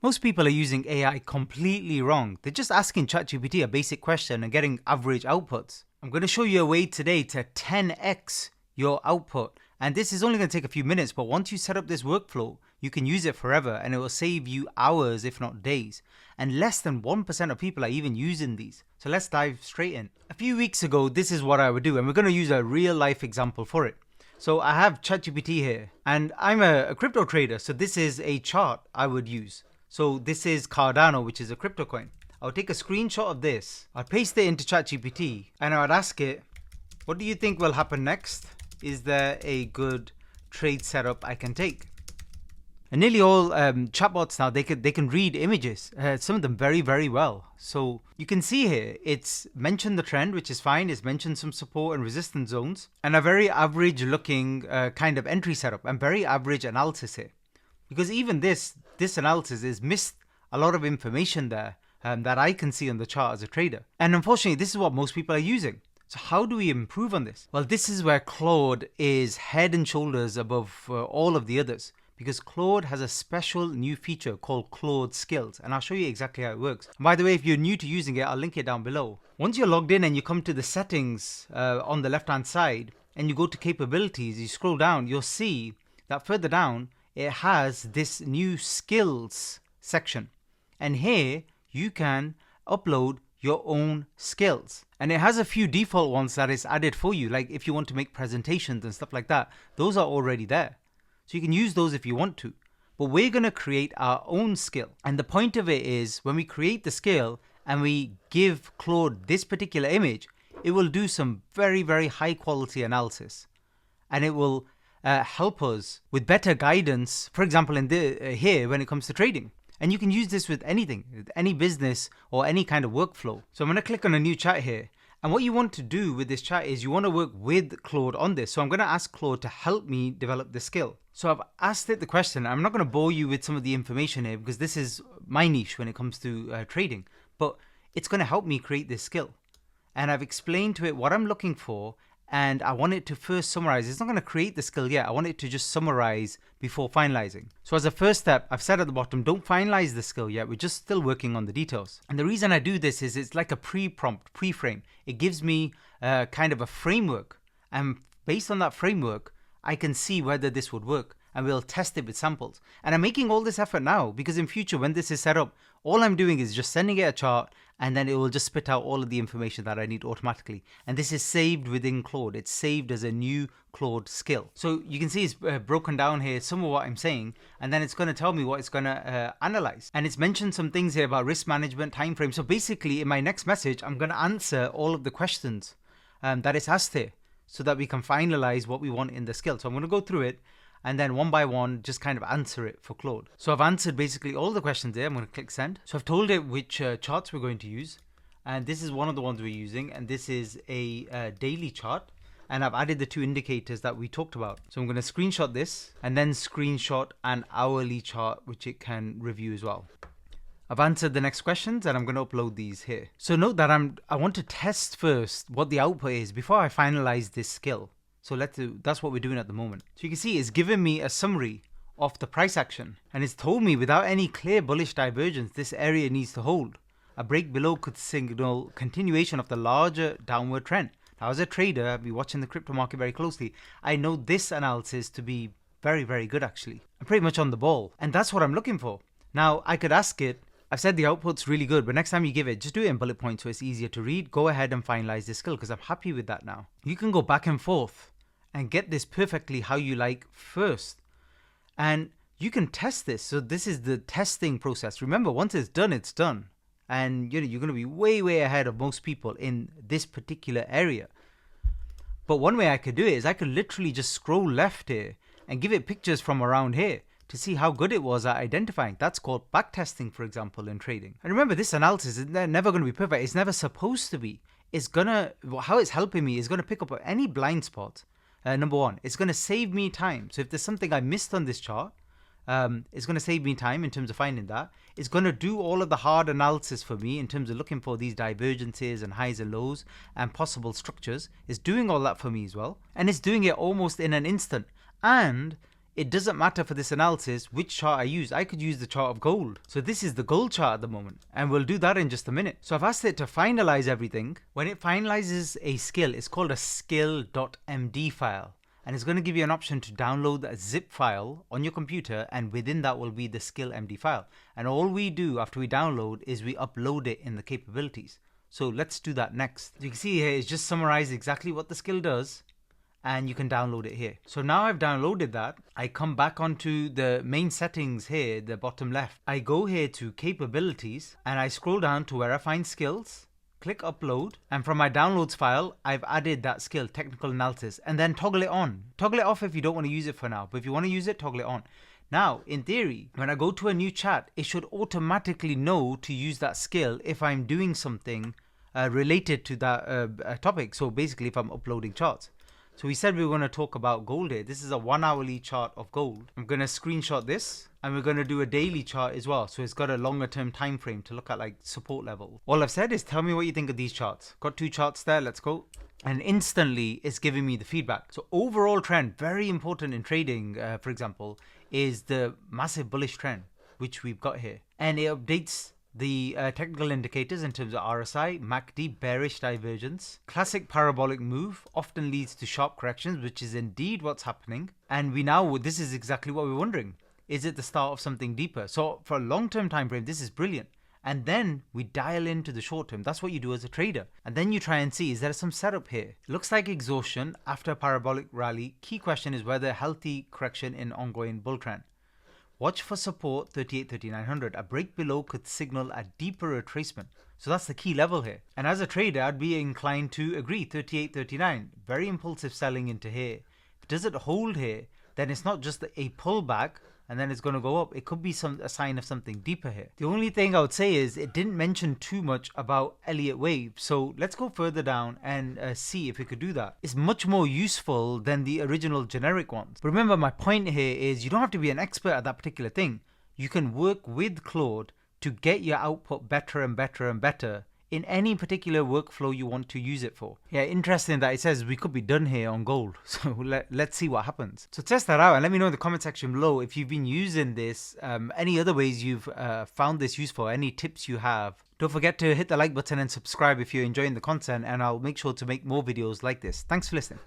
Most people are using AI completely wrong. They're just asking ChatGPT a basic question and getting average outputs. I'm going to show you a way today to 10x your output. And this is only going to take a few minutes, but once you set up this workflow, you can use it forever and it will save you hours, if not days. And less than 1% of people are even using these. So let's dive straight in. A few weeks ago, this is what I would do, and we're going to use a real life example for it. So I have ChatGPT here, and I'm a crypto trader, so this is a chart I would use. So this is Cardano, which is a crypto coin. I would take a screenshot of this, I'd paste it into ChatGPT, and I would ask it, what do you think will happen next? Is there a good trade setup I can take? And nearly all chatbots now, they can read images, some of them very, very well. So you can see here, it's mentioned the trend, which is fine. It's mentioned some support and resistance zones, and a very average looking kind of entry setup and very average analysis here. Because even this analysis is missed a lot of information there that I can see on the chart as a trader. And unfortunately, this is what most people are using. So how do we improve on this? Well, this is where Claude is head and shoulders above all of the others, because Claude has a special new feature called Claude Skills, and I'll show you exactly how it works. And by the way, if you're new to using it, I'll link it down below. Once you're logged in and you come to the settings on the left-hand side, and you go to capabilities, you scroll down, you'll see that further down, it has this new skills section. And here you can upload your own skills. And it has a few default ones that is added for you. Like if you want to make presentations and stuff like that, those are already there. So you can use those if you want to. But we're going to create our own skill. And the point of it is when we create the skill and we give Claude this particular image, it will do some very, very high quality analysis. And it will help us with better guidance, for example, in here when it comes to trading. And you can use this with anything, with any business or any kind of workflow. So I'm going to click on a new chat here. And what you want to do with this chat is you want to work with Claude on this. So I'm going to ask Claude to help me develop the skill. So I've asked it the question. I'm not going to bore you with some of the information here because this is my niche when it comes to trading. But it's going to help me create this skill. And I've explained to it what I'm looking for. And I want it to first summarize. It's not going to create the skill yet. I want it to just summarize before finalizing. So as a first step, I've said at the bottom, don't finalize the skill yet. We're just still working on the details. And the reason I do this is it's like a pre-prompt, pre-frame. It gives me kind of a framework. And based on that framework, I can see whether this would work. And we'll test it with samples. And I'm making all this effort now because in future, when this is set up, all I'm doing is just sending it a chart and then it will just spit out all of the information that I need automatically. And this is saved within Claude. It's saved as a new Claude skill. So you can see it's broken down here, some of what I'm saying, and then it's going to tell me what it's going to analyze. And it's mentioned some things here about risk management, time frame. So basically in my next message, I'm going to answer all of the questions that it's asked here so that we can finalize what we want in the skill. So I'm going to go through it and then one by one, just kind of answer it for Claude. So I've answered basically all the questions there. I'm going to click send. So I've told it which charts we're going to use. And this is one of the ones we're using. And this is a daily chart. And I've added the two indicators that we talked about. So I'm going to screenshot this and then screenshot an hourly chart, which it can review as well. I've answered the next questions and I'm going to upload these here. So note that I want to test first what the output is before I finalize this skill. So that's what we're doing at the moment. So you can see it's given me a summary of the price action. And it's told me without any clear bullish divergence, this area needs to hold. A break below could signal continuation of the larger downward trend. Now as a trader, I've been watching the crypto market very closely. I know this analysis to be very, very good actually. I'm pretty much on the ball. And that's what I'm looking for. Now I could ask it, I've said the output's really good, but next time you give it, just do it in bullet points so it's easier to read. Go ahead and finalize this skill because I'm happy with that now. You can go back and forth and get this perfectly how you like first. And you can test this. So this is the testing process. Remember, once it's done, it's done. And you're going to be way, way ahead of most people in this particular area. But one way I could do it is I could literally just scroll left here and give it pictures from around here to see how good it was at identifying. That's called backtesting, for example, in trading. And remember, this analysis is never going to be perfect. It's never supposed to be. It's gonna, how it's helping me is going to pick up any blind spot. Number one, it's going to save me time. So if there's something I missed on this chart, it's going to save me time in terms of finding that. It's going to do all of the hard analysis for me in terms of looking for these divergences and highs and lows and possible structures. It's doing all that for me as well. And it's doing it almost in an instant. And it doesn't matter for this analysis which chart I use. I could use the chart of gold. So this is the gold chart at the moment, and we'll do that in just a minute. So I've asked it to finalize everything. When it finalizes a skill, it's called a skill.md file. And it's going to give you an option to download a zip file on your computer, and within that will be the skill MD file. And all we do after we download is we upload it in the capabilities. So let's do that next. You can see here it's just summarized exactly what the skill does, and you can download it here. So now I've downloaded that. I come back onto the main settings here, the bottom left. I go here to capabilities and I scroll down to where I find skills. Click upload, and from my downloads file, I've added that skill, technical analysis, and then toggle it on. Toggle it off if you don't want to use it for now, but if you want to use it, toggle it on. Now, in theory, when I go to a new chat, it should automatically know to use that skill if I'm doing something related to that topic. So basically, if I'm uploading charts. So we said we were going to talk about gold here. This is a 1 hourly chart of gold. I'm going to screenshot this, and we're going to do a daily chart as well. So it's got a longer term time frame to look at, like support level. All I've said is tell me what you think of these charts. Got 2 charts there. Let's go. And instantly it's giving me the feedback. So overall trend, very important in trading, for example, is the massive bullish trend, which we've got here. And it updates the technical indicators in terms of RSI, MACD, bearish divergence. Classic parabolic move often leads to sharp corrections, which is indeed what's happening. And this is exactly what we're wondering. Is it the start of something deeper? So for a long-term time frame, this is brilliant. And then we dial into the short term. That's what you do as a trader. And then you try and see, is there some setup here? Looks like exhaustion after a parabolic rally. Key question is whether healthy correction in ongoing bull trend. Watch for support 38,3900. A break below could signal a deeper retracement. So that's the key level here. And as a trader, I'd be inclined to agree. 38.39. Very impulsive selling into here. If it doesn't hold here, then it's not just a pullback and then it's going to go up. It could be a sign of something deeper here. The only thing I would say is it didn't mention too much about Elliott wave. So let's go further down and see if we could do that. It's much more useful than the original generic ones. But remember, my point here is you don't have to be an expert at that particular thing. You can work with Claude to get your output better and better and better in any particular workflow you want to use it for. Yeah, interesting that it says we could be done here on gold. So let's see what happens. So test that out and let me know in the comment section below if you've been using this, any other ways you've found this useful, any tips you have. Don't forget to hit the like button and subscribe if you're enjoying the content, and I'll make sure to make more videos like this. Thanks for listening.